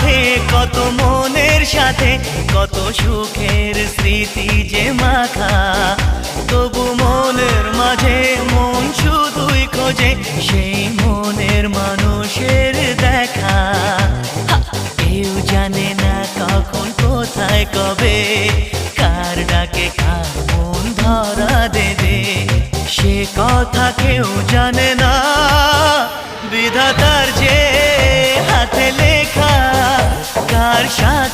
পথে কত মনের সাথে কত সুখের স্মৃতি যে মাখা, তবু মনের মাঝে মন শুধুই খোঁজে সেই মনের মানুষের দেখা। কেউ জানে না কখন কোথায় কবে কার ডাকে কার মন ধরা দেবে, সে কথা কেউ জানে না। বিধাতার যে হাতে লেখা কার সাথে